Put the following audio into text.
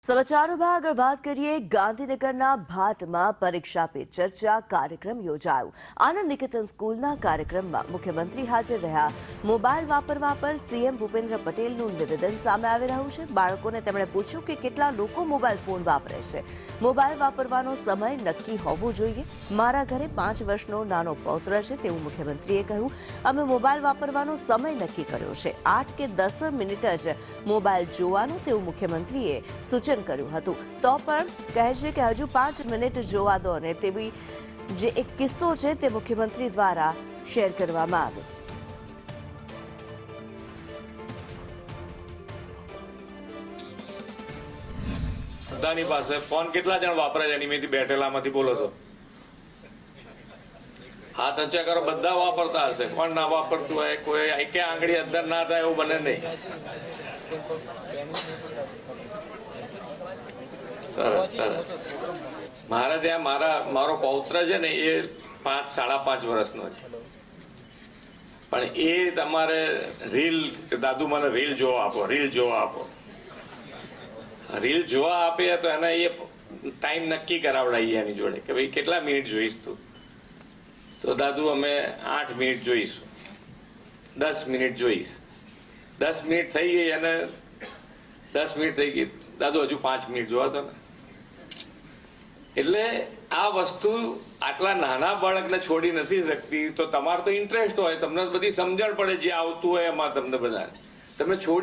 समाचारों में આગળ વાત કરીએ ગાંધીનગરના ભાટમાં પરીક્ષા પે ચર્ચા કાર્યક્રમ યોજાયો। આનંદ નિકેતન સ્કૂલના કાર્યક્રમમાં મુખ્યમંત્રી હાજર રહ્યા। મોબાઈલ વાપરવા પર સીએમ ભૂપેન્દ્ર પટેલનું નિવેદન સામે આવી રહ્યું છે। બાળકોને તેમણે પૂછ્યું કે કેટલા લોકો મોબાઈલ ફોન વાપરે છે। મોબાઈલ વાપરવાનો સમય નક્કી હોવો જોઈએ। મારા ઘરે 5 વર્ષનો નાનો પૌત્ર છે તેવું મુખ્યમંત્રીએ કહ્યું। અમે મોબાઈલ વાપરવાનો સમય નક્કી કર્યો છે, 8 કે 10 મિનિટ જ મોબાઈલ જોવાનું તેવું મુખ્યમંત્રીએ સૂચન કર્યું હતું। તો પણ કહે છે કે હજુ 5 મિનિટ જોવા દો અને તેવી જે એક કિસ્સો છે તે મુખ્યમંત્રી દ્વારા શેર કરવામાં આવ્યો। બધાની પાસે ફોન કેટલા જણ વાપરે છે એની મેથી બેઠેલામાંથી બોલો તો હાથ ઊંચા કરો। બધા વાપરતા હશે, કોણ ના વાપરતું હોય? કોઈ એકે આંગળી અંદર ના થાય એવું બને નહીં। સરસ સરસ। મારે ત્યાં મારો પૌત્ર છે ને એ 5-5.5 વર્ષનો છે, પણ એ તમારે રીલ, દાદુ મને રીલ જોવા આપો, રીલ જોવા આપો। રીલ જોવા આપે તો એને એ ટાઈમ નક્કી કરાવડાવીએ એની જોડે કે ભાઈ કેટલા મિનિટ જોઈશ તું? તો દાદુ અમે 8 મિનિટ જોઈશું, 10 મિનિટ જોઈશ। 10 મિનિટ થઈ ગઈ અને 10 મિનિટ થઈ ગઈ, દાદુ હજુ 5 મિનિટ જોવા તો ને। એટલે આ વસ્તુ આટલા નાના બાળકને છોડી નથી શકતી। તો તમારો તો ઇન્ટરેસ્ટ હોય, તમને બધી સમજણ પડે, જે આવતું હોય એમાં તમને બધા તમે છોડી